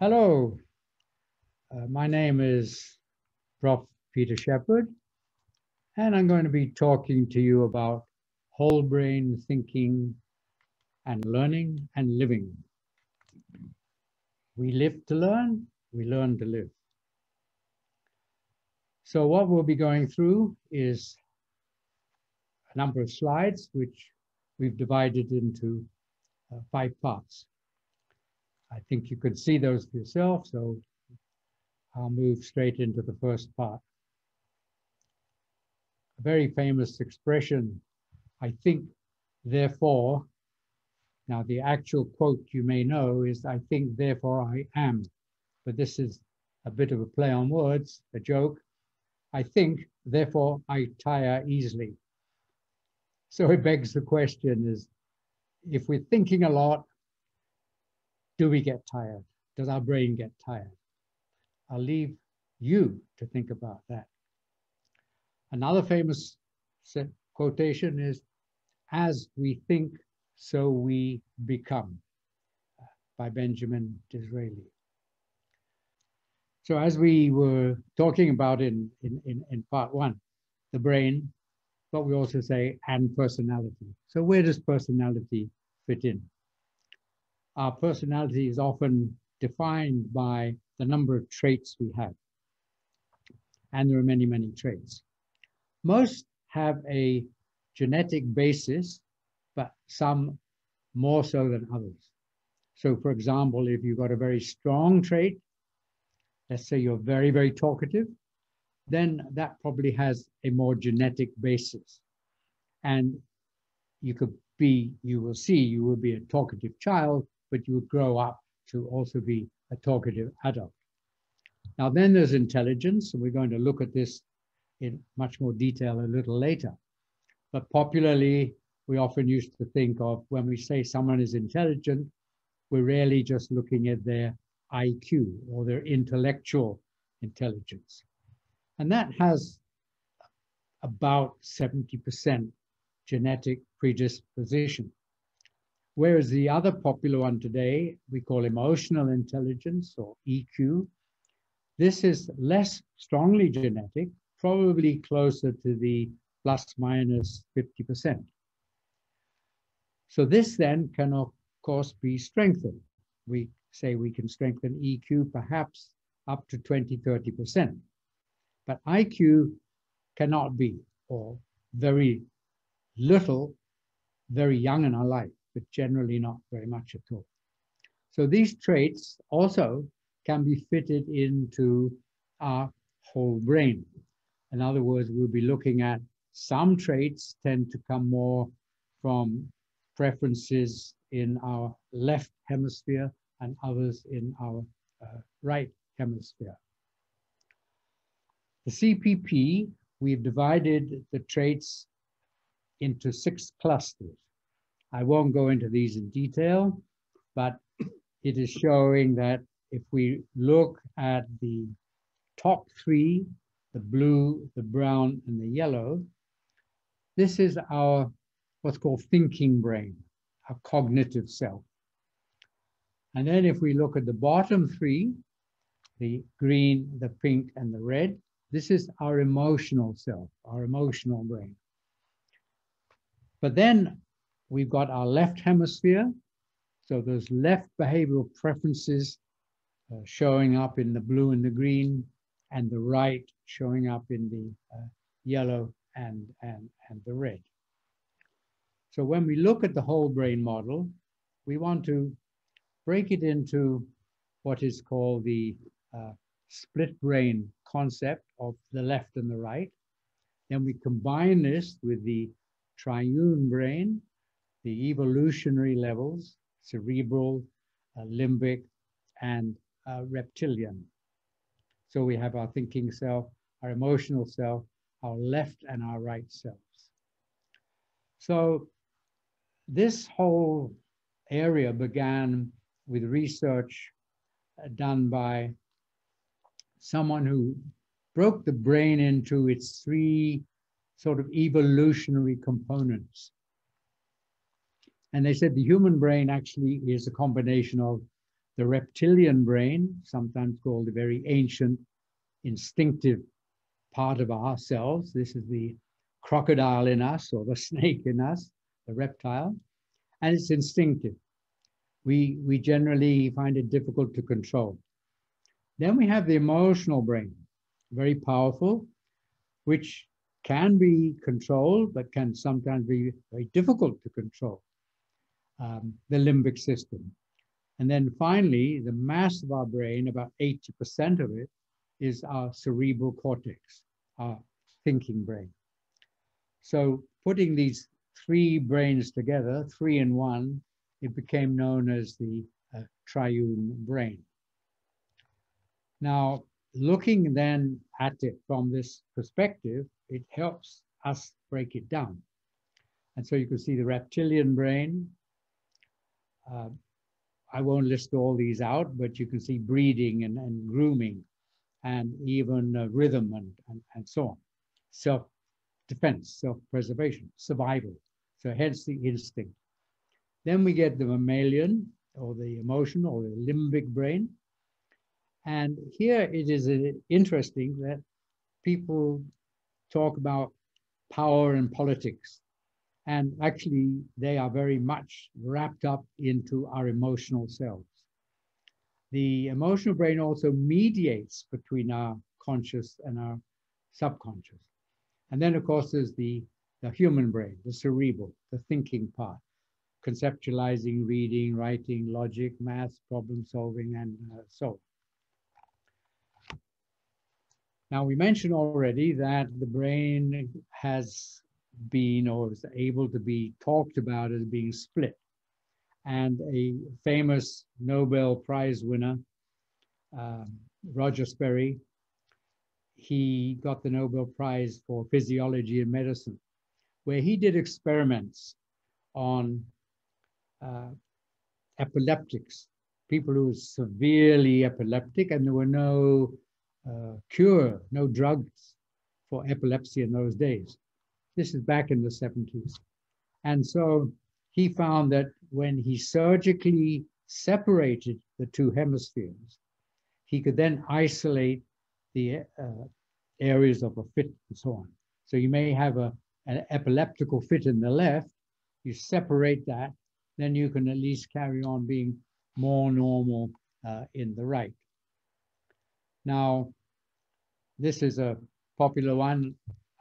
Hello, my name is Prof. Peter Shepherd, and I'm going to be talking to you about whole brain thinking and learning and living. We live to learn, we learn to live. So what we'll be going through is a number of slides, which we've divided into 5 parts. I think you could see those for yourself, so I'll move straight into the first part. A very famous expression, I think, therefore. Now, the actual quote you may know is, I think, therefore I am. But this is a bit of a play on words, a joke. I think, therefore I tire easily. So it begs the question is, if we're thinking a lot, do we get tired? Does our brain get tired? I'll leave you to think about that. Another famous quotation is, as we think, so we become, by Benjamin Disraeli. So as we were talking about in part 1, the brain, but we also say, and personality. So where does personality fit in? Our personality is often defined by the number of traits we have. And there are many, many traits. Most have a genetic basis, but some more so than others. So for example, if you've got a very strong trait, let's say you're very, very talkative, then that probably has a more genetic basis. And you will be a talkative child, but you would grow up to also be a talkative adult. Now then there's intelligence, and we're going to look at this in much more detail a little later. But popularly, we often used to think of, when we say someone is intelligent, we're really just looking at their IQ or their intellectual intelligence. And that has about 70% genetic predisposition. Whereas the other popular one today, we call emotional intelligence or EQ. This is less strongly genetic, probably closer to the plus minus 50%. So this then can, of course, be strengthened. We say we can strengthen EQ perhaps up to 20–30%. But IQ cannot be, or very little, very young in our life, but generally not very much at all. So these traits also can be fitted into our whole brain. In other words, we'll be looking at some traits tend to come more from preferences in our left hemisphere and others in our right hemisphere. The CPP, we've divided the traits into 6 clusters. I won't go into these in detail, but it is showing that if we look at the top 3, the blue, the brown, and the yellow, this is our what's called thinking brain, our cognitive self. And then if we look at the bottom 3, the green, the pink, and the red, this is our emotional self, our emotional brain. But then we've got our left hemisphere. So those left behavioral preferences showing up in the blue and the green, and the right showing up in the yellow and the red. So when we look at the whole brain model, we want to break it into what is called the split brain concept of the left and the right. Then we combine this with the triune brain, the evolutionary levels, cerebral, limbic, and reptilian. So we have our thinking self, our emotional self, our left and our right selves. So this whole area began with research done by someone who broke the brain into its 3 sort of evolutionary components. And they said the human brain actually is a combination of the reptilian brain, sometimes called the very ancient instinctive part of ourselves. This is the crocodile in us or the snake in us, the reptile, and it's instinctive. We generally find it difficult to control. Then we have the emotional brain, very powerful, which can be controlled, but can sometimes be very difficult to control, the limbic system. And then finally, the mass of our brain, about 80% of it, is our cerebral cortex, our thinking brain. So putting these three brains together, three in one, it became known as the triune brain. Now, looking then at it from this perspective, it helps us break it down. And so you can see the reptilian brain. I won't list all these out, but you can see breeding and grooming, and even rhythm and so on. Self-defense, self-preservation, survival. So hence the instinct. Then we get the mammalian, or the emotional, or the limbic brain. And here it is interesting that people talk about power and politics. And actually, they are very much wrapped up into our emotional selves. The emotional brain also mediates between our conscious and our subconscious. And then, of course, there's the human brain, the cerebral, the thinking part, conceptualizing, reading, writing, logic, math, problem solving, and so on. Now, we mentioned already that the brain has been, or is able to be talked about as being split. And a famous Nobel Prize winner, Roger Sperry, he got the Nobel Prize for Physiology and Medicine, where he did experiments on epileptics, people who were severely epileptic, and there were no cure, no drugs for epilepsy in those days. This is back in the 70s. And so he found that when he surgically separated the two hemispheres, he could then isolate the areas of a fit and so on. So you may have an epileptical fit in the left, you separate that, then you can at least carry on being more normal in the right. Now, this is a popular one,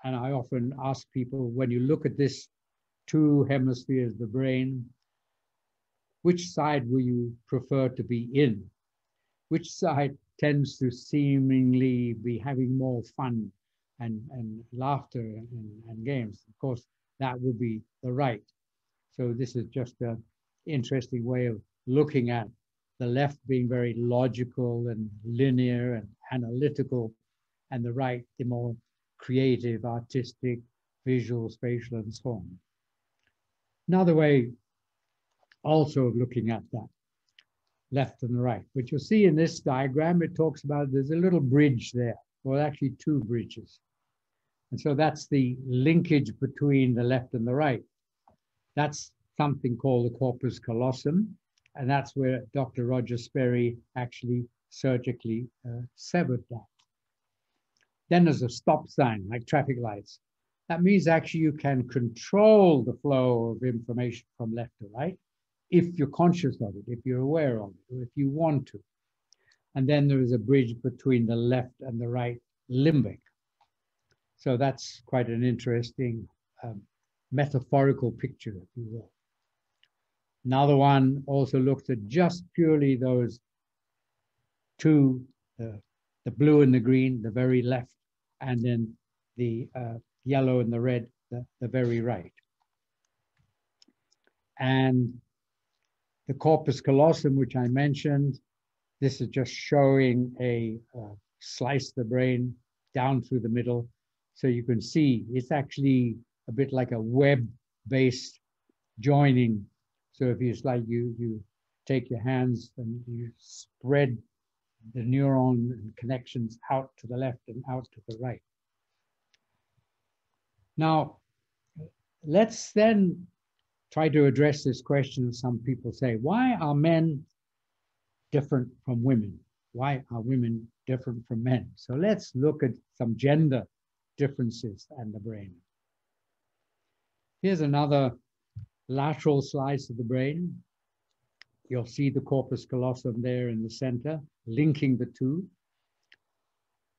and I often ask people, when you look at this two hemispheres of the brain, which side will you prefer to be in? Which side tends to seemingly be having more fun and laughter and games? Of course, that would be the right. So this is just an interesting way of looking at the left being very logical and linear and analytical, and the right, the more creative, artistic, visual, spatial, and so on. Another way also of looking at that, left and the right. But you'll see in this diagram, it talks about there's a little bridge there, or actually two bridges. And so that's the linkage between the left and the right. That's something called the corpus callosum, and that's where Dr. Roger Sperry actually surgically severed that. Then there's a stop sign, like traffic lights. That means actually you can control the flow of information from left to right if you're conscious of it, if you're aware of it, or if you want to. And then there is a bridge between the left and the right limbic. So that's quite an interesting metaphorical picture, if you will. Another one also looks at just purely those two, the blue and the green, the very left, and then the yellow and the red, the very right. And the corpus callosum, which I mentioned, this is just showing a slice of the brain down through the middle. So you can see it's actually a bit like a web-based joining. So if it's like you take your hands and you spread the neuron connections out to the left and out to the right. Now, let's then try to address this question. Some people say, why are men different from women? Why are women different from men? So let's look at some gender differences in the brain. Here's another lateral slice of the brain. You'll see the corpus callosum there in the center, linking the two.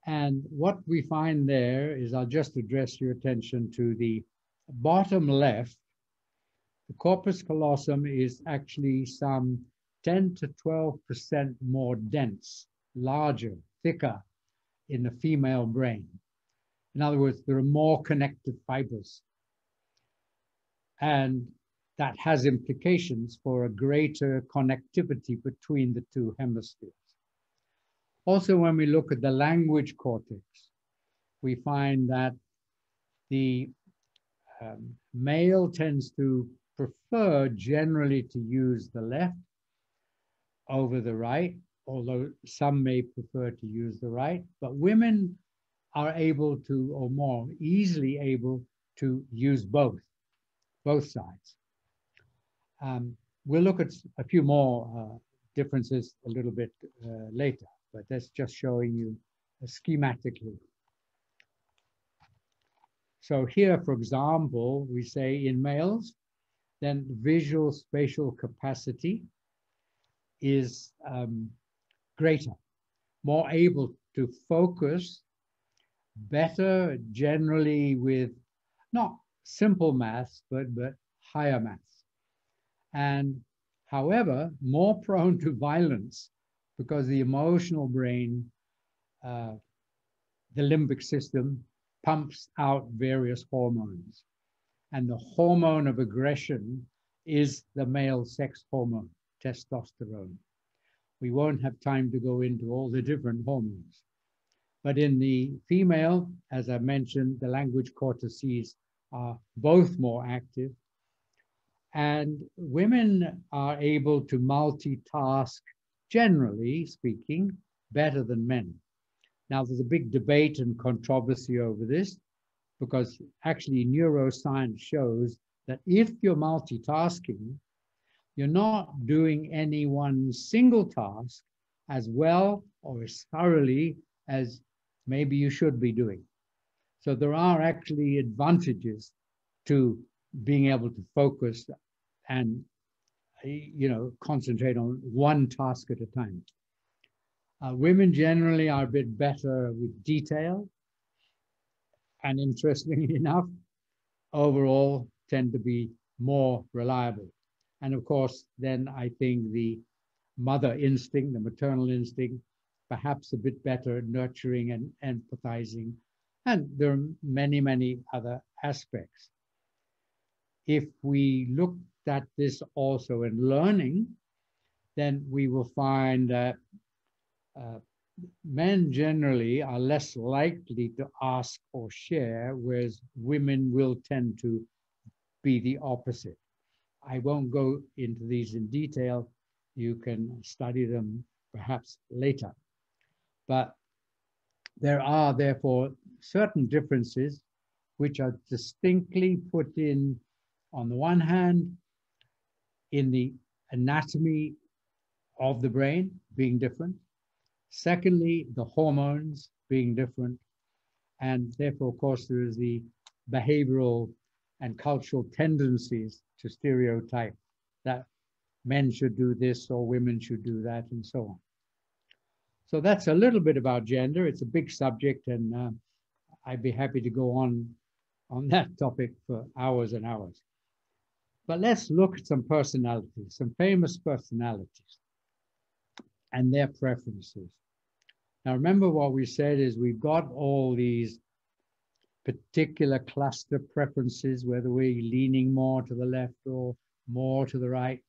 And what we find there is, I'll just address your attention to the bottom left. The corpus callosum is actually some 10 to 12% more dense, larger, thicker in the female brain. In other words, there are more connective fibers. And that has implications for a greater connectivity between the two hemispheres. Also, when we look at the language cortex, we find that the male tends to prefer generally to use the left over the right, although some may prefer to use the right, but women are able to, or more easily able to use both sides. We'll look at a few more differences a little bit later, but that's just showing you schematically. So here, for example, we say in males, then visual spatial capacity is greater, more able to focus better generally with not simple maths, but higher maths. And however, more prone to violence because the emotional brain, the limbic system, pumps out various hormones. And the hormone of aggression is the male sex hormone, testosterone. We won't have time to go into all the different hormones. But in the female, as I mentioned, the language cortices are both more active. And women are able to multitask, generally speaking, better than men. Now, there's a big debate and controversy over this, because actually neuroscience shows that if you're multitasking, you're not doing any one single task as well or as thoroughly as maybe you should be doing. So there are actually advantages to being able to focus and, concentrate on one task at a time. Women generally are a bit better with detail, and interestingly enough, overall tend to be more reliable. And of course, then I think the mother instinct, the maternal instinct, perhaps a bit better at nurturing and empathizing. And there are many, many other aspects. If we look at this also in learning, then we will find that men generally are less likely to ask or share, whereas women will tend to be the opposite. I won't go into these in detail. You can study them perhaps later. But there are therefore certain differences which are distinctly put in, on the one hand, in the anatomy of the brain being different. Secondly, the hormones being different. And therefore, of course, there is the behavioral and cultural tendencies to stereotype that men should do this or women should do that and so on. So that's a little bit about gender. It's a big subject, and I'd be happy to go on that topic for hours and hours. But let's look at some personalities, some famous personalities and their preferences. Now, remember what we said is we've got all these particular cluster preferences, whether we're leaning more to the left or more to the right,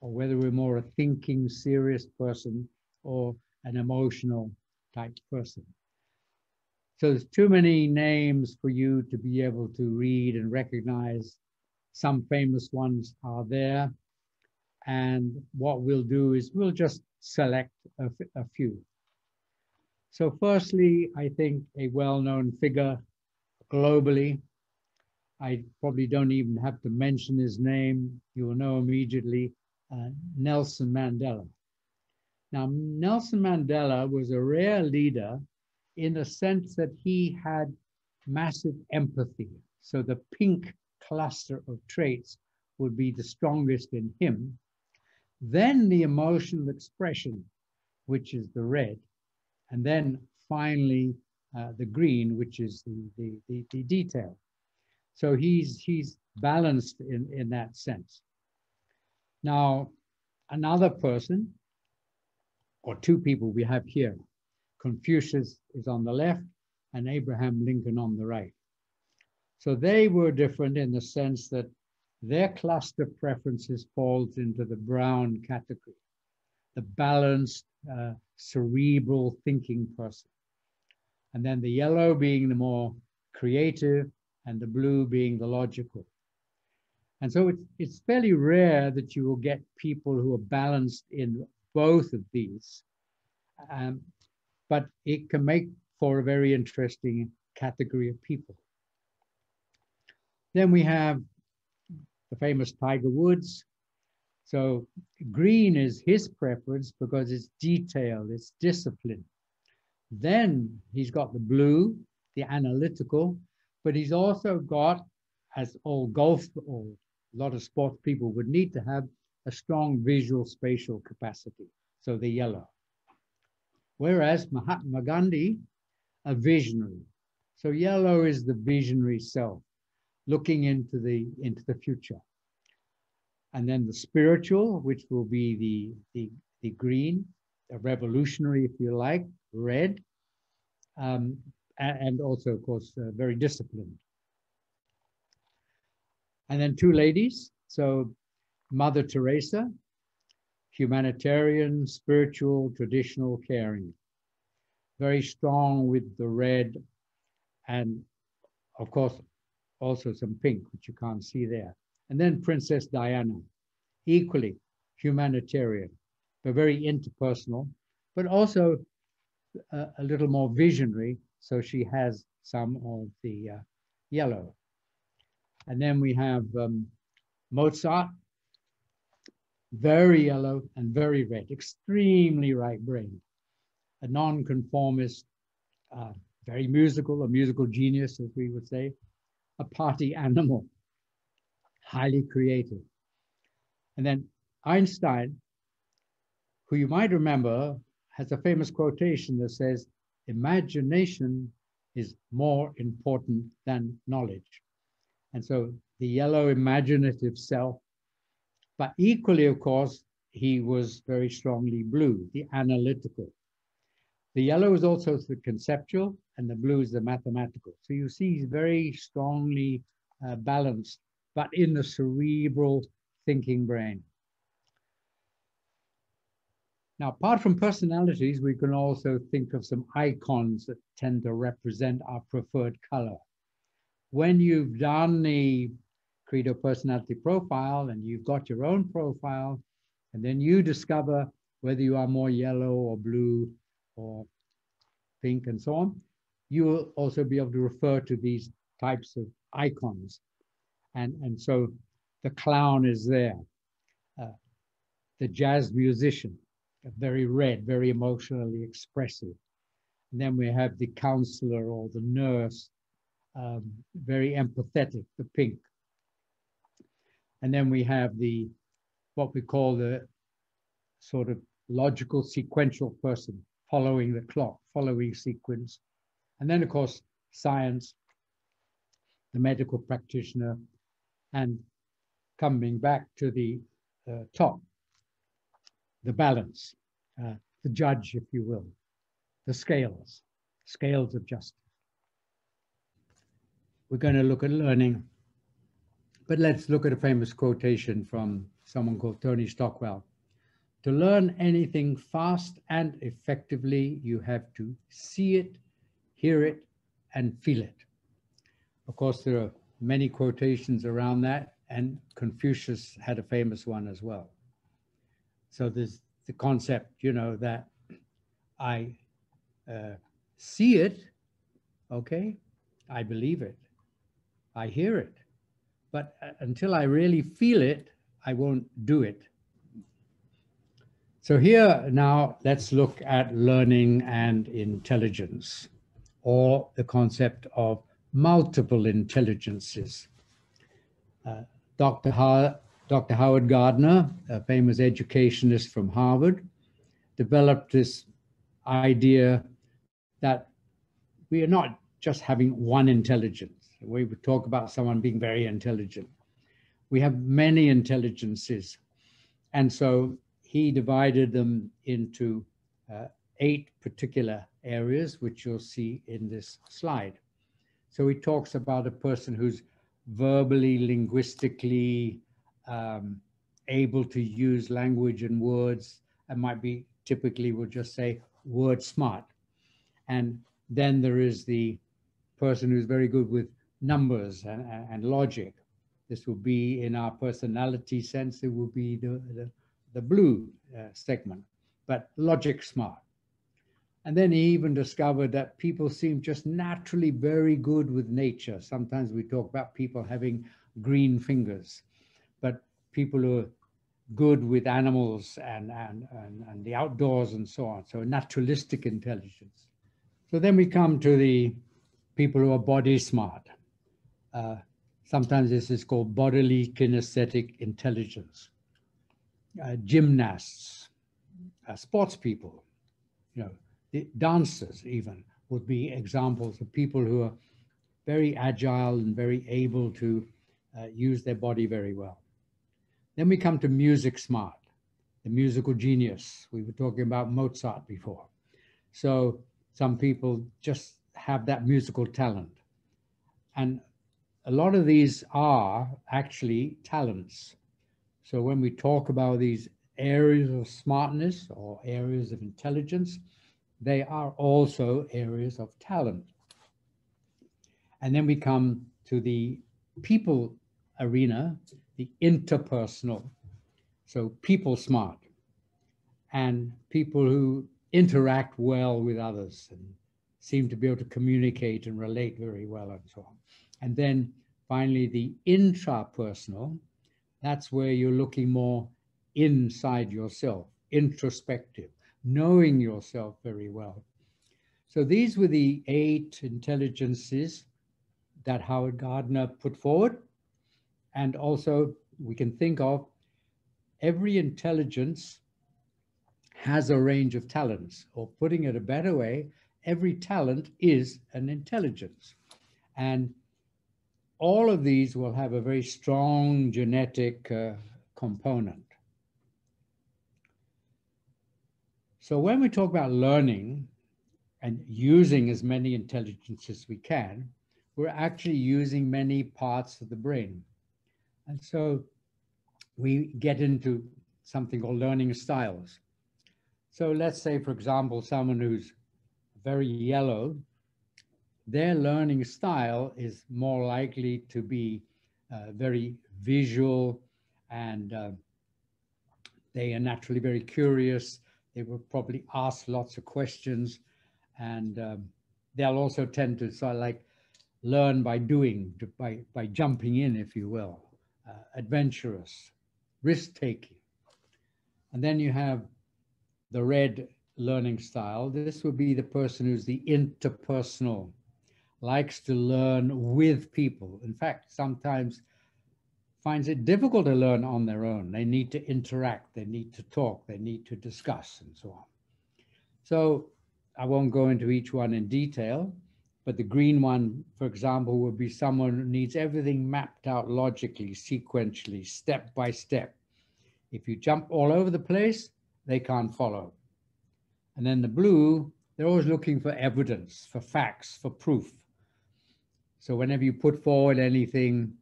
or whether we're more a thinking, serious person or an emotional type person. So there's too many names for you to be able to read and recognize. Some famous ones are there. And what we'll do is we'll just select a few. So firstly, I think a well-known figure globally, I probably don't even have to mention his name, you will know immediately, Nelson Mandela. Now, Nelson Mandela was a rare leader in the sense that he had massive empathy. So the pink cluster of traits would be the strongest in him. Then the emotional expression, which is the red, and then finally the green, which is the detail. So he's balanced in that sense. Now, another person, or two people we have here, Confucius is on the left and Abraham Lincoln on the right. So they were different in the sense that their cluster preferences falls into the brown category, the balanced, cerebral thinking person. And then the yellow being the more creative and the blue being the logical. And so it's fairly rare that you will get people who are balanced in both of these. But it can make for a very interesting category of people. Then we have the famous Tiger Woods. So green is his preference because it's detailed, it's discipline. Then he's got the blue, the analytical, but he's also got, as all golf or a lot of sports people would need to have, a strong visual spatial capacity, so the yellow. Whereas Mahatma Gandhi, a visionary. So yellow is the visionary self, looking into the future. And then the spiritual, which will be the green, a revolutionary, if you like, red, and also, of course, very disciplined. And then two ladies. So Mother Teresa, humanitarian, spiritual, traditional, caring. Very strong with the red and, of course, also some pink, which you can't see there. And then Princess Diana, equally humanitarian, but very interpersonal, but also a little more visionary. So she has some of the yellow. And then we have Mozart, very yellow and very red, extremely right-brained, a non-conformist, very musical, a musical genius, as we would say, a party animal, highly creative. And then Einstein, who you might remember, has a famous quotation that says, imagination is more important than knowledge. And so the yellow imaginative self, but equally, of course, he was very strongly blue, the analytical. The yellow is also the conceptual and the blue is the mathematical. So you see he's very strongly balanced, but in the cerebral thinking brain. Now, apart from personalities, we can also think of some icons that tend to represent our preferred color. When you've done the Credo personality profile and you've got your own profile, and then you discover whether you are more yellow or blue or pink and so on, you will also be able to refer to these types of icons. And so the clown is there, the jazz musician, very red, very emotionally expressive. And then we have the counselor or the nurse, very empathetic, the pink. And then we have what we call the sort of logical sequential person, following the clock, following sequence. And then, of course, science, the medical practitioner, and coming back to the top, the balance, the judge, if you will, the scales of justice. We're going to look at learning, but let's look at a famous quotation from someone called Tony Stockwell. To learn anything fast and effectively, you have to see it, hear it, and feel it. Of course, there are many quotations around that, and Confucius had a famous one as well. So there's the concept, that I see it, okay, I believe it, I hear it, but until I really feel it, I won't do it. So here now, let's look at learning and intelligence, or the concept of multiple intelligences. Dr. Howard Gardner, a famous educationist from Harvard, developed this idea that we are not just having one intelligence. We would talk about someone being very intelligent. We have many intelligences. And so he divided them into 8 particular areas, which you'll see in this slide. So he talks about a person who's verbally, linguistically able to use language and words, and might be typically, we'll just say, word smart. And then there is the person who's very good with numbers and logic. This will be, in our personality sense, it will be the blue segment, but logic smart. And then he even discovered that people seem just naturally very good with nature. Sometimes we talk about people having green fingers, but people who are good with animals and the outdoors and so on. So naturalistic intelligence. So then we come to the people who are body smart. Sometimes this is called bodily kinesthetic intelligence. Gymnasts, sports people, the dancers even would be examples of people who are very agile and very able to use their body very well. Then we come to music smart, the musical genius. We were talking about Mozart before. So some people just have that musical talent. And a lot of these are actually talents. So when we talk about these areas of smartness or areas of intelligence, they are also areas of talent. And then we come to the people arena, the interpersonal. So people smart and people who interact well with others and seem to be able to communicate and relate very well and so on. And then finally, the intrapersonal, that's where you're looking more inside yourself, introspective, knowing yourself very well. So these were the 8 intelligences that Howard Gardner put forward. And also we can think of every intelligence has a range of talents, or putting it a better way, every talent is an intelligence. And all of these will have a very strong genetic component. So when we talk about learning and using as many intelligences as we can, we're actually using many parts of the brain. And so we get into something called learning styles. So let's say, for example, someone who's very yellow, their learning style is more likely to be very visual, and they are naturally very curious. They will probably ask lots of questions, and they'll also tend to sort of like learn by doing, by jumping in, if you will, adventurous, risk-taking. And then you have the red learning style. This would be the person who's the interpersonal, likes to learn with people. In fact, sometimes finds it difficult to learn on their own. They need to interact, they need to talk, they need to discuss, and so on. So I won't go into each one in detail, but the green one, for example, would be someone who needs everything mapped out logically, sequentially, step by step. If you jump all over the place, they can't follow. And then the blue, they're always looking for evidence, for facts, for proof. So whenever you put forward anything,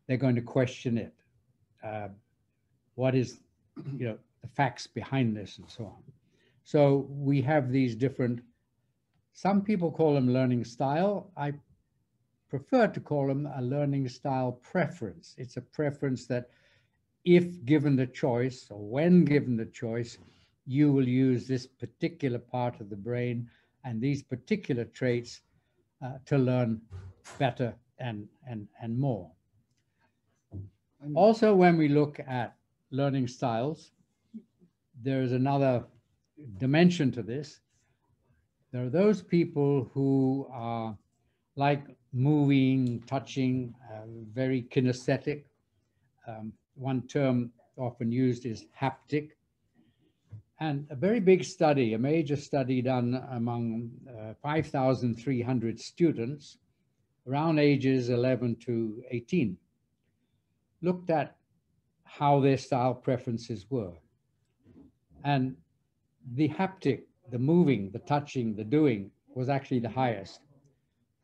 they're going to question it. What is, the facts behind this and so on. So we have these different, some people call them learning style. I prefer to call them a learning style preference. It's a preference that if given the choice, or when given the choice, you will use this particular part of the brain and these particular traits to learn better and more. Also, when we look at learning styles, there is another dimension to this. There are those people who are like moving, touching, very kinesthetic. One term often used is haptic. And a very big study, a major study done among 5,300 students around ages 11 to 18, looked at how their style preferences were. And the haptic, the moving, the touching, the doing was actually the highest,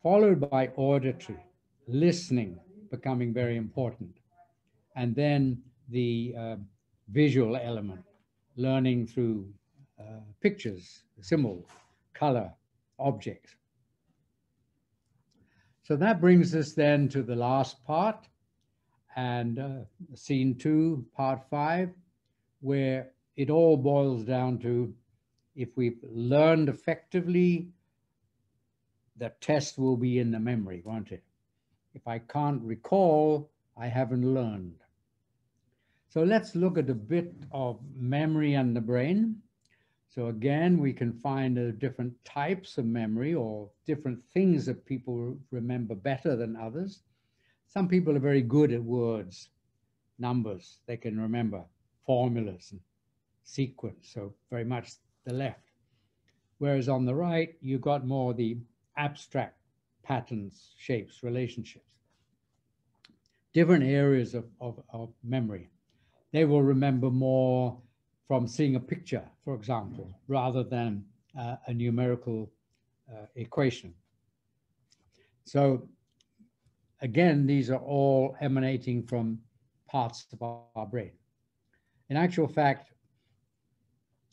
followed by auditory, listening becoming very important. And then the visual element, learning through pictures, symbols, color, objects. So that brings us then to the last part, and scene 2, part 5, where it all boils down to, if we've learned effectively, the test will be in the memory, won't it? If I can't recall, I haven't learned. So let's look at a bit of memory and the brain. So again, we can find different types of memory or different things that people remember better than others. Some people are very good at words, numbers. They can remember formulas and sequence, so very much the left. Whereas on the right, you got more the abstract patterns, shapes, relationships. Different areas of memory. They will remember more from seeing a picture, for example, rather than a numerical equation. So again, these are all emanating from parts of our brain. In actual fact,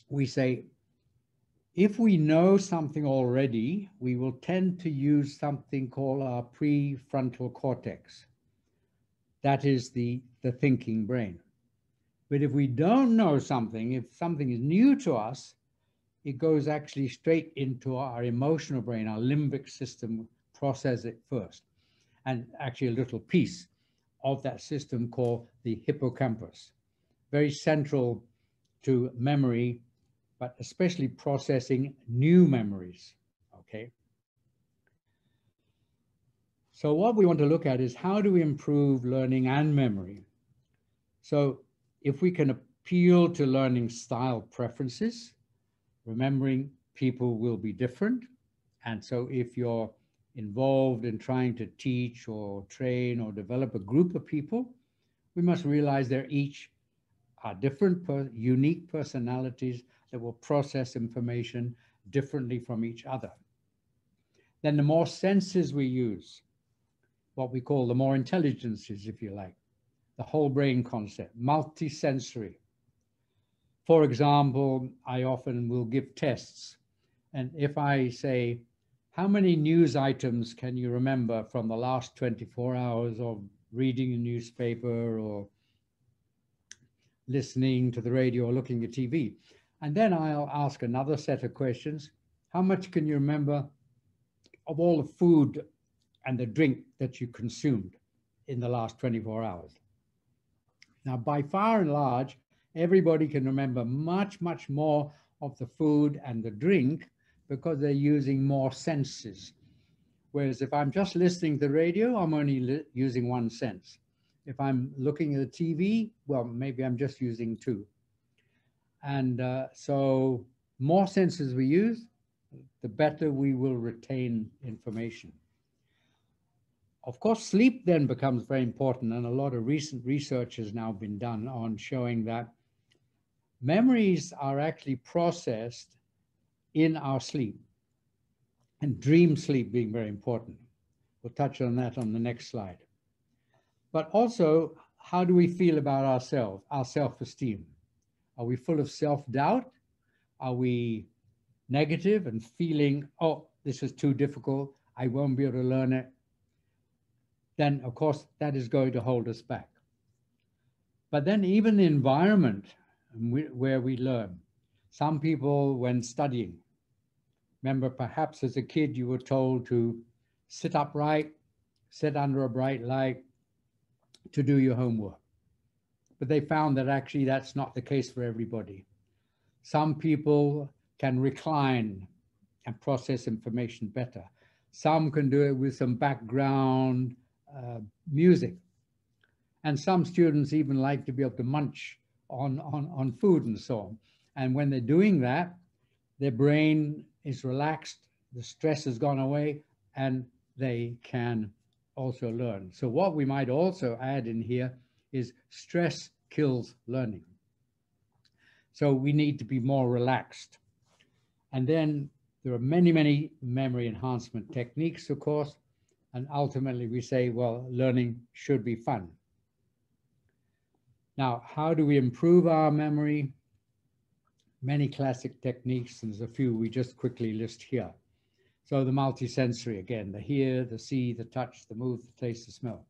we say, if we know something already, we will tend to use something called our prefrontal cortex. That is the thinking brain. But if we don't know something, if something is new to us, it goes actually straight into our emotional brain, our limbic system, process it first. And actually a little piece of that system called the hippocampus, very central to memory, but especially processing new memories, okay? So what we want to look at is, how do we improve learning and memory? So if we can appeal to learning style preferences, remembering people will be different. And so if you're involved in trying to teach or train or develop a group of people, we must realize they're each are different, unique personalities that will process information differently from each other. Then the more senses we use, what we call the more intelligences, if you like, the whole brain concept, multisensory. For example, I often will give tests. And if I say, how many news items can you remember from the last 24 hours of reading a newspaper or listening to the radio or looking at TV? And then I'll ask another set of questions. How much can you remember of all the food and the drink that you consumed in the last 24 hours? Now, by far and large, everybody can remember much, much more of the food and the drink because they're using more senses. Whereas if I'm just listening to the radio, I'm only using one sense. If I'm looking at the TV, well, maybe I'm just using two. And so more senses we use, the better we will retain information. Of course, sleep then becomes very important, and a lot of recent research has now been done on showing that memories are actually processed in our sleep, and dream sleep being very important. We'll touch on that on the next slide. But also, how do we feel about ourselves, our self-esteem? Are we full of self-doubt? Are we negative and feeling, oh, this is too difficult, I won't be able to learn it? Then, of course, that is going to hold us back. But then even the environment where we learn. Some people, when studying, remember perhaps as a kid you were told to sit upright, sit under a bright light to do your homework. But they found that actually that's not the case for everybody. Some people can recline and process information better. Some can do it with some background music. And some students even like to be able to munch on food and so on. And when they're doing that, their brain is relaxed, the stress has gone away, and they can also learn. So what we might also add in here is stress kills learning. So we need to be more relaxed. And then there are many, many memory enhancement techniques, of course, and ultimately we say, well, learning should be fun. Now, how do we improve our memory? Many classic techniques, and there's a few we just quickly list here. So the multisensory, again, the hear, the see, the touch, the move, the taste, the smell.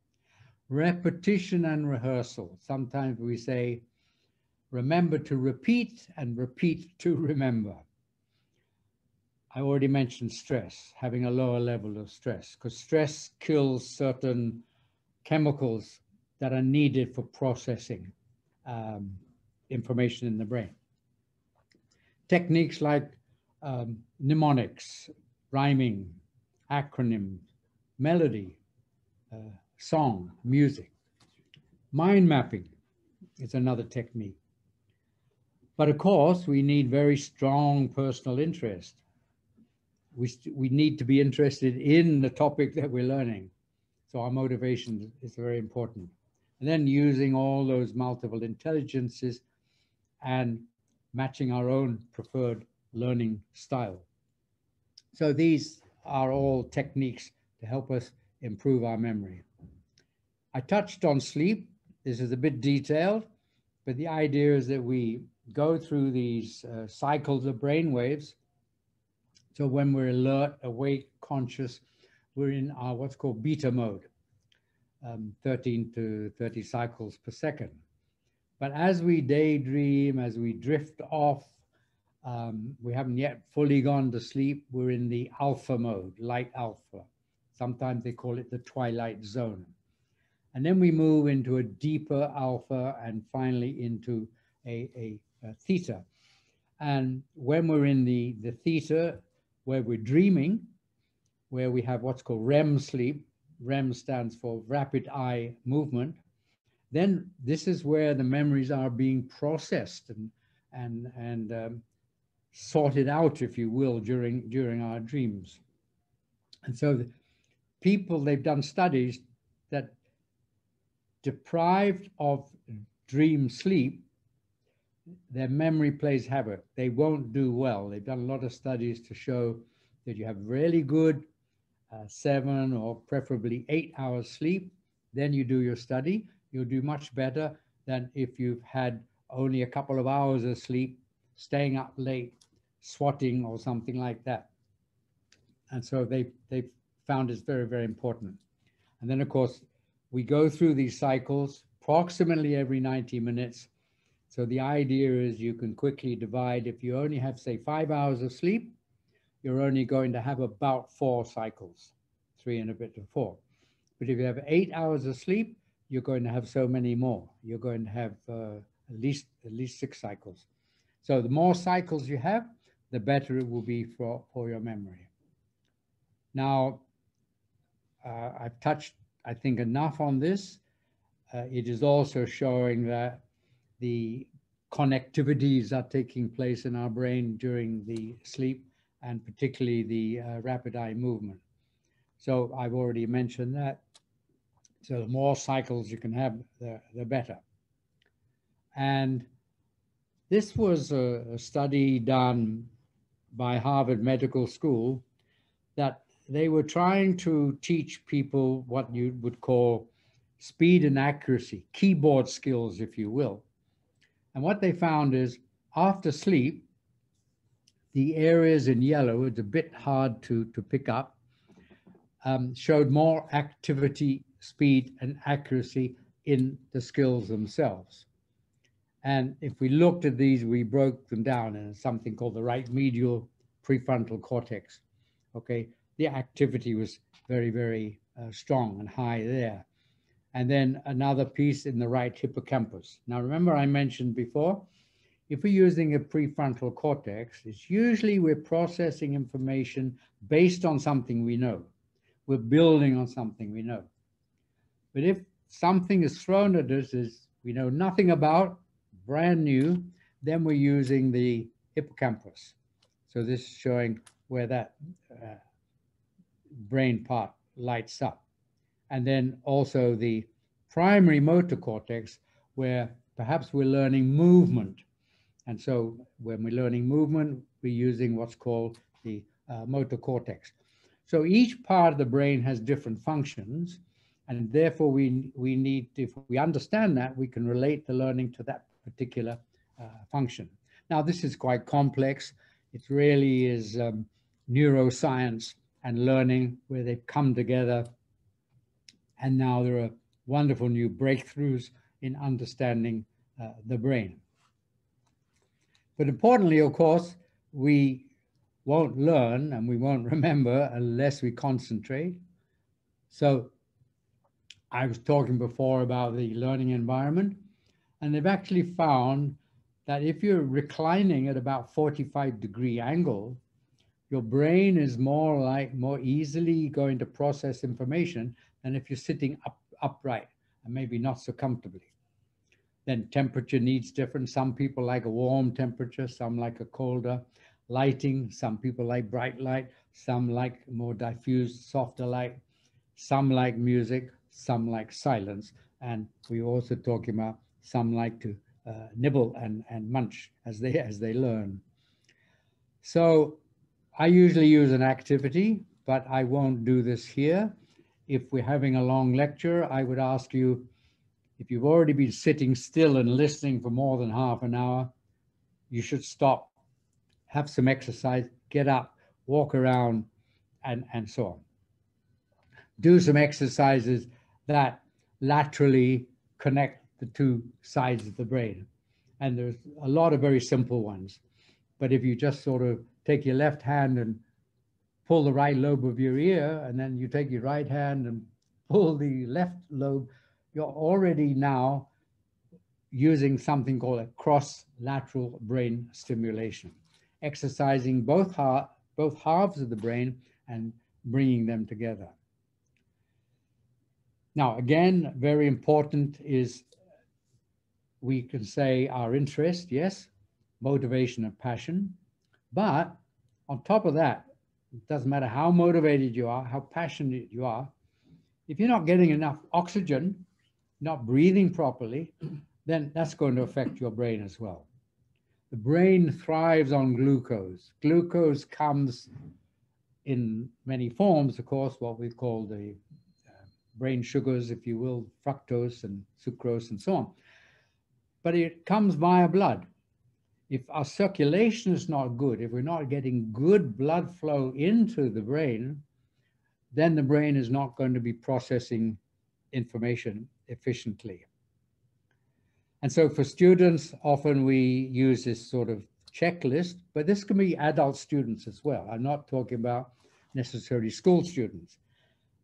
Repetition and rehearsal. Sometimes we say, remember to repeat and repeat to remember. I already mentioned stress, having a lower level of stress, because stress kills certain chemicals that are needed for processing information in the brain. Techniques like mnemonics, rhyming, acronym, melody, song, music. Mind mapping is another technique. But of course, we need very strong personal interest. We need to be interested in the topic that we're learning. So our motivation is very important. And then using all those multiple intelligences and matching our own preferred learning style. So these are all techniques to help us improve our memory. I touched on sleep. This is a bit detailed, but the idea is that we go through these cycles of brain waves. So when we're alert, awake, conscious, we're in our what's called beta mode, 13 to 30 cycles per second. But as we daydream, as we drift off, we haven't yet fully gone to sleep, we're in the alpha mode, light alpha. Sometimes they call it the twilight zone. And then we move into a deeper alpha and finally into a theta. And when we're in the theta, where we're dreaming, where we have what's called REM sleep, REM stands for rapid eye movement, then this is where the memories are being processed and sorted out, if you will, during our dreams. And so the people, they've done studies that deprived of dream sleep, their memory plays havoc. They won't do well. They've done a lot of studies to show that you have really good 7 or preferably 8 hours sleep, then you do your study, you'll do much better than if you've had only a couple of hours of sleep, staying up late, swatting or something like that. And so they've found it's very, very important. And then of course, we go through these cycles approximately every 90 minutes. So the idea is you can quickly divide. If you only have, say, 5 hours of sleep, you're only going to have about 4 cycles, 3 and a bit to 4. But if you have 8 hours of sleep, you're going to have so many more. You're going to have at least 6 cycles. So the more cycles you have, the better it will be for your memory. Now, I've touched, I think, enough on this. It is also showing that the connectivities are taking place in our brain during the sleep, and particularly the rapid eye movement. So I've already mentioned that. So the more cycles you can have, the better. And this was a study done by Harvard Medical School that they were trying to teach people what you would call speed and accuracy, keyboard skills, if you will. And what they found is after sleep, the areas in yellow, it's a bit hard to pick up, showed more activity, speed, and accuracy in the skills themselves. And if we looked at these, we broke them down in something called the right medial prefrontal cortex. Okay, the activity was very, very strong and high there. And then another piece in the right hippocampus. Now, remember I mentioned before, if we're using a prefrontal cortex, it's usually we're processing information based on something we know. We're building on something we know. But if something is thrown at us is we know nothing about, brand new, then we're using the hippocampus. So this is showing where that brain part lights up. And then also the primary motor cortex, where perhaps we're learning movement. And so when we're learning movement, we're using what's called the motor cortex. So each part of the brain has different functions, and therefore we need, if we understand that, we can relate the learning to that particular function. Now, this is quite complex. It really is neuroscience and learning where they've come together. And now there are wonderful new breakthroughs in understanding the brain. But importantly, of course, we won't learn and we won't remember unless we concentrate. So I was talking before about the learning environment, and they've actually found that if you're reclining at about 45-degree angle, your brain is more easily going to process information than if you're sitting upright and maybe not so comfortably. Then temperature needs different. Some people like a warm temperature, some like a colder. Lighting, some people like bright light, some like more diffused, softer light. Some like music, some like silence. And we're also talking about some like to nibble and munch as they learn. So I usually use an activity, but I won't do this here. If we're having a long lecture, I would ask you, if you've already been sitting still and listening for more than half an hour, you should stop, have some exercise, get up, walk around, and so on. Do some exercises that laterally connect the two sides of the brain. And there's a lot of very simple ones. But if you just sort of take your left hand and pull the right lobe of your ear, and then you take your right hand and pull the left lobe, you're already now using something called a cross-lateral brain stimulation, exercising both halves of the brain and bringing them together. Now, again, very important is we can say our interest, yes, motivation and passion, but on top of that, it doesn't matter how motivated you are, how passionate you are, if you're not getting enough oxygen, not breathing properly, then that's going to affect your brain as well. The brain thrives on glucose. Glucose comes in many forms, of course, what we call the brain sugars, if you will, fructose and sucrose and so on. But it comes via blood. If our circulation is not good, if we're not getting good blood flow into the brain, then the brain is not going to be processing information efficiently. And so for students, often we use this sort of checklist, but this can be adult students as well. I'm not talking about necessarily school students.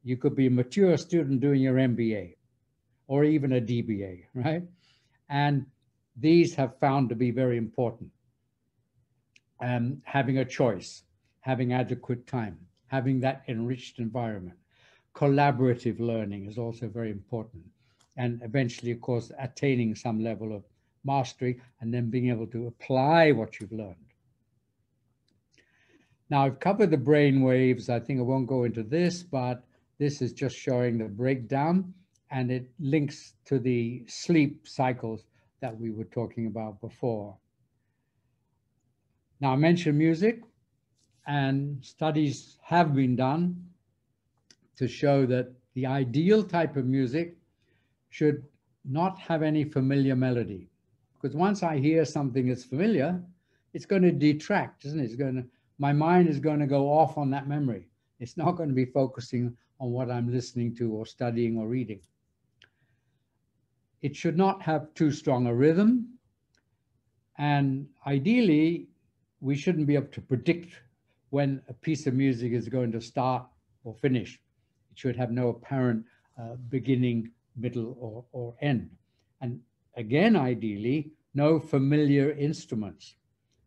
You could be a mature student doing your MBA or even a DBA, right? And these have found to be very important. Having a choice, having adequate time, having that enriched environment. Collaborative learning is also very important. And eventually, of course, attaining some level of mastery and then being able to apply what you've learned. Now, I've covered the brain waves. I think I won't go into this, but this is just showing the breakdown, and it links to the sleep cycles that we were talking about before. Now, I mentioned music, and studies have been done to show that the ideal type of music should not have any familiar melody. Because once I hear something that's familiar, it's going to detract, isn't it? My mind is going to go off on that memory. It's not going to be focusing on what I'm listening to or studying or reading. It should not have too strong a rhythm. And ideally, we shouldn't be able to predict when a piece of music is going to start or finish. It should have no apparent beginning, middle, or end. And again, ideally, no familiar instruments,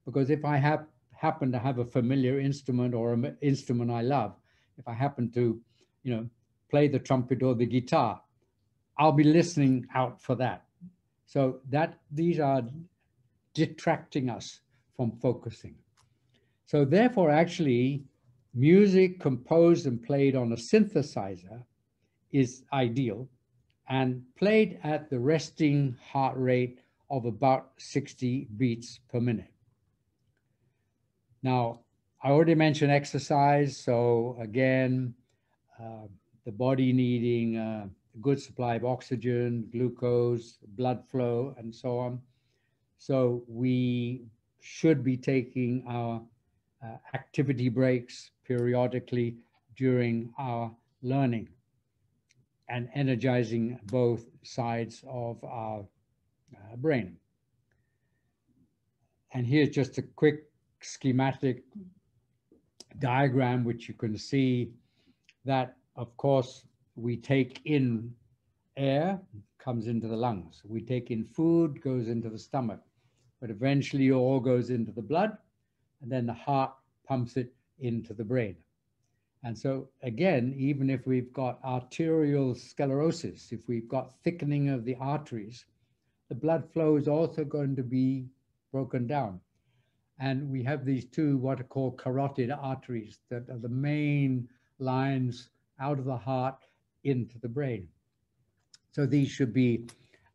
because if I happen to have a familiar instrument or an instrument I love, if I happen to, play the trumpet or the guitar, I'll be listening out for that. So these are detracting us from focusing. So therefore, actually, music composed and played on a synthesizer is ideal and played at the resting heart rate of about 60 beats per minute. Now, I already mentioned exercise. So again, the body needing a good supply of oxygen, glucose, blood flow, and so on. So we should be taking our activity breaks periodically during our learning and energizing both sides of our brain. And here's just a quick schematic diagram, which you can see that, of course, we take in air, comes into the lungs. We take in food, goes into the stomach. But eventually all goes into the blood, and then the heart pumps it into the brain. And so again, even if we've got arterial sclerosis, if we've got thickening of the arteries, the blood flow is also going to be broken down. And we have these two, what are called carotid arteries, that are the main lines out of the heart into the brain. So these should be,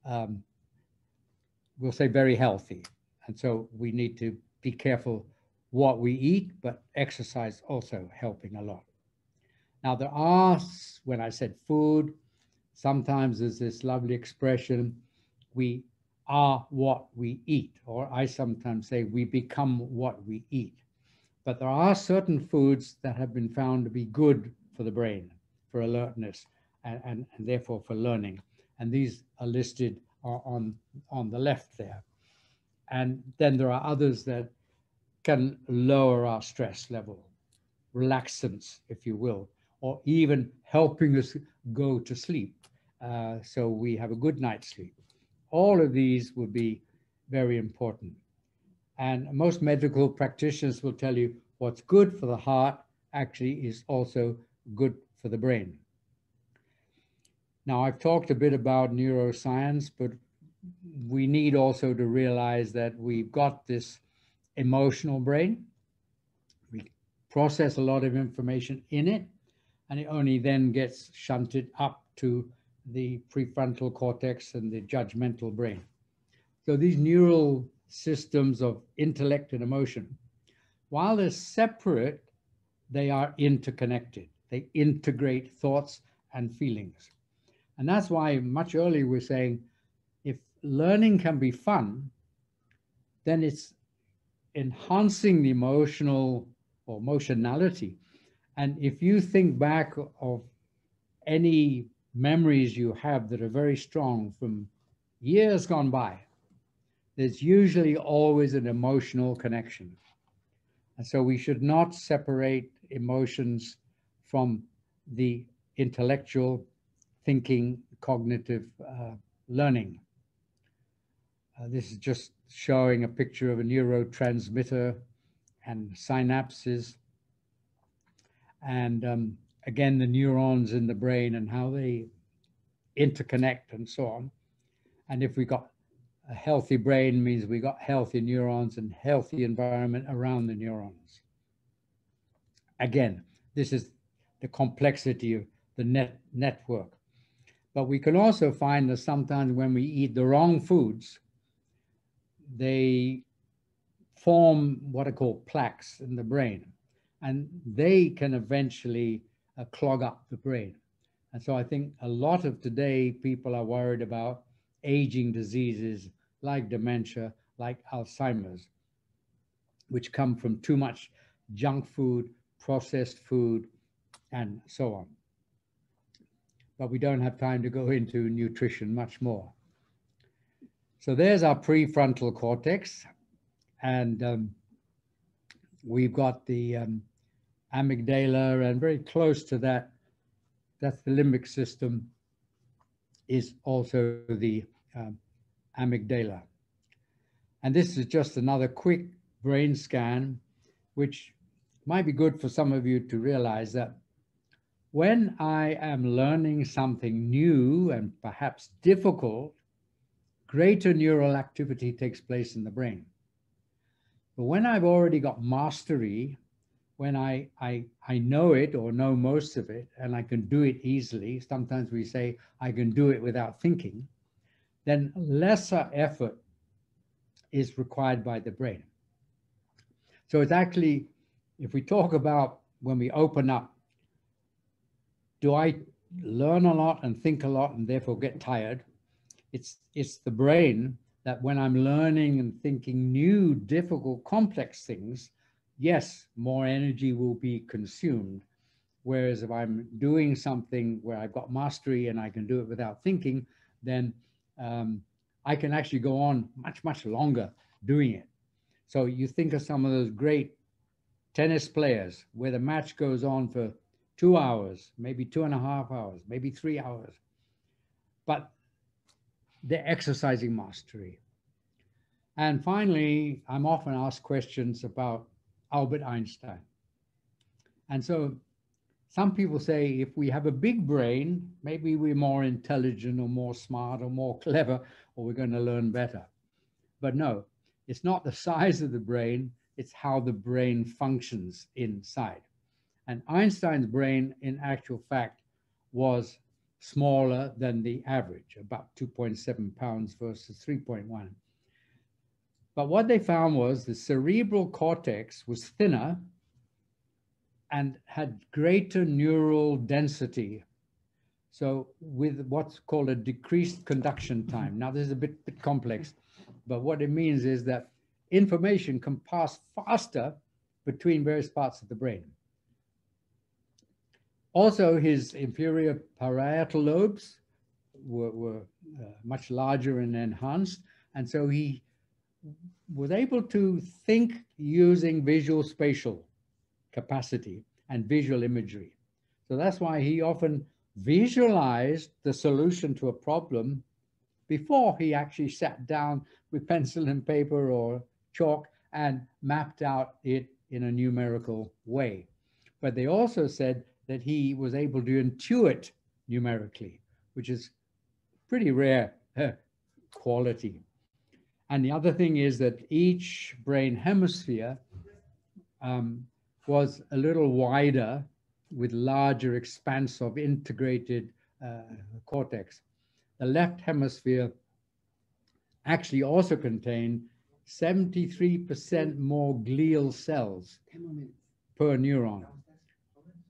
we'll say, very healthy. And so we need to be careful what we eat, but exercise also helping a lot. Now there are, when I said food, sometimes there's this lovely expression, we are what we eat, or I sometimes say we become what we eat. But there are certain foods that have been found to be good for the brain, for alertness, and therefore for learning. And these are listed on the left there. And then there are others that can lower our stress level, relaxants, if you will, or even helping us go to sleep. So we have a good night's sleep. All of these would be very important. And most medical practitioners will tell you what's good for the heart actually is also good for the brain. Now, I've talked a bit about neuroscience, but we need also to realize that we've got this emotional brain. We process a lot of information in it, and it only then gets shunted up to the prefrontal cortex and the judgmental brain. So these neural systems of intellect and emotion, while they're separate, they are interconnected. They integrate thoughts and feelings. And that's why much earlier we're saying, if learning can be fun, then it's enhancing the emotional or emotionality. And if you think back of any memories you have that are very strong from years gone by, there's usually always an emotional connection. And so we should not separate emotions from the intellectual thinking, cognitive learning. This is just showing a picture of a neurotransmitter and synapses. And again, the neurons in the brain and how they interconnect and so on. And if we got a healthy brain, means we got healthy neurons and healthy environment around the neurons. Again, this is the complexity of the network. But we can also find that sometimes when we eat the wrong foods, they form what are called plaques in the brain, and they can eventually clog up the brain. And so I think a lot of today people are worried about aging diseases like dementia, like Alzheimer's, which come from too much junk food, processed food, and so on. But we don't have time to go into nutrition much more. So there's our prefrontal cortex, and we've got the amygdala, and very close to that, that's the limbic system, is also the amygdala. And this is just another quick brain scan, which might be good for some of you to realize that when I am learning something new and perhaps difficult, greater neural activity takes place in the brain. But when I've already got mastery, when I know it or know most of it, and I can do it easily, sometimes we say I can do it without thinking, then lesser effort is required by the brain. So it's actually, if we talk about when we open up, do I learn a lot and think a lot and therefore get tired? It's the brain that when I'm learning and thinking new, difficult, complex things, yes, more energy will be consumed. Whereas if I'm doing something where I've got mastery and I can do it without thinking, then I can actually go on much, much longer doing it. So you think of some of those great tennis players where the match goes on for 2 hours, maybe 2.5 hours, maybe 3 hours, but they're exercising mastery. And finally, I'm often asked questions about Albert Einstein. And so some people say if we have a big brain, maybe we're more intelligent or more smart or more clever, or we're going to learn better. But no, it's not the size of the brain, it's how the brain functions inside. And Einstein's brain, in actual fact, was smaller than the average, about 2.7 pounds versus 3.1. But what they found was the cerebral cortex was thinner and had greater neural density. So with what's called a decreased conduction time. Now this is a bit complex, but what it means is that information can pass faster between various parts of the brain. Also, his inferior parietal lobes were much larger and enhanced, and so he was able to think using visual spatial capacity and visual imagery. So that's why he often visualized the solution to a problem before he actually sat down with pencil and paper or chalk and mapped out it in a numerical way. But they also said that he was able to intuit numerically, which is pretty rare quality. And the other thing is that each brain hemisphere was a little wider with larger expanse of integrated cortex. The left hemisphere actually also contained 73% more glial cells per neuron.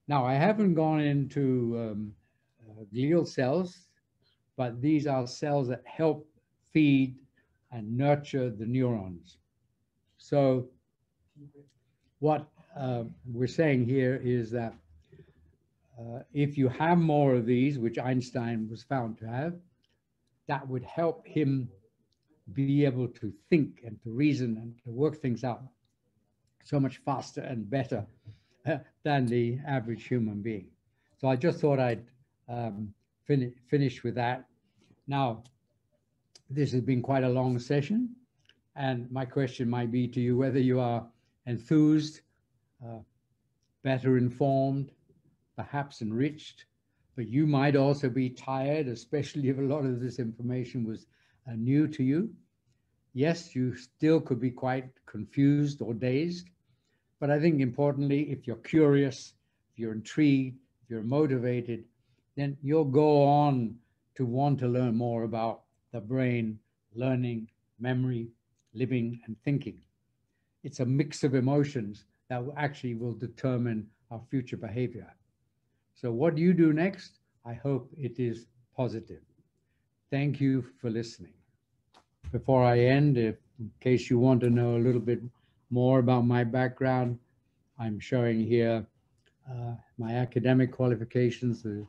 Now, I haven't gone into glial cells, but these are cells that help feed and nurture the neurons. So what we're saying here is that if you have more of these, which Einstein was found to have, that would help him be able to think and to reason and to work things out so much faster and better than the average human being. So I just thought I'd finish with that. Now, this has been quite a long session, and my question might be to you whether you are enthused, better informed, perhaps enriched, but you might also be tired, especially if a lot of this information was new to you. Yes, you still could be quite confused or dazed, but I think importantly, if you're curious, if you're intrigued, if you're motivated, then you'll go on to want to learn more about the brain, learning, memory, living, and thinking. It's a mix of emotions that actually will determine our future behavior. So what do you do next? I hope it is positive. Thank you for listening. Before I end, in case you want to know a little bit more about my background, I'm showing here my academic qualifications, the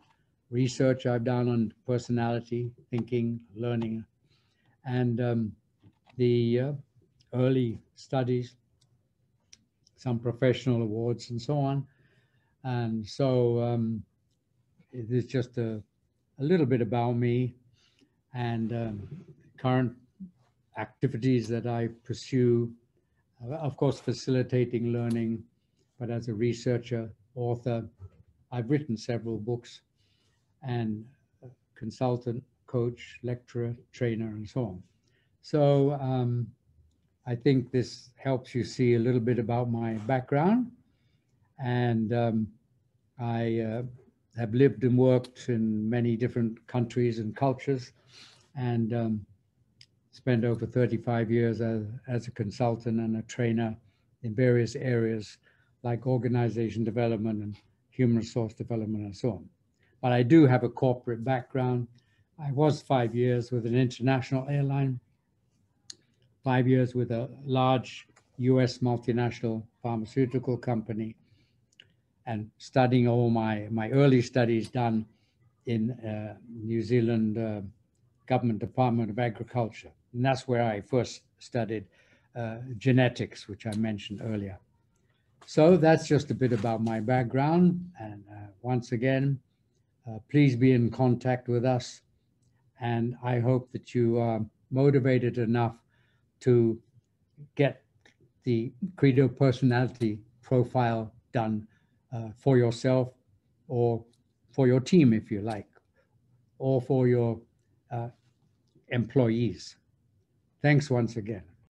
research I've done on personality, thinking, learning, and the early studies, some professional awards and so on. And so it is just a little bit about me and current activities that I pursue, of course, facilitating learning, but as a researcher, author, I've written several books, and consultant, coach, lecturer, trainer, and so on. So I think this helps you see a little bit about my background. And I have lived and worked in many different countries and cultures, and spent over 35 years as a consultant and a trainer in various areas like organization development and human resource development and so on. But I do have a corporate background. I was 5 years with an international airline, 5 years with a large US multinational pharmaceutical company, and studying all my early studies done in New Zealand Government Department of Agriculture. And that's where I first studied genetics, which I mentioned earlier. So that's just a bit about my background. And once again, please be in contact with us. And I hope that you are motivated enough to get the Credo personality profile done for yourself or for your team, if you like, or for your employees. Thanks once again.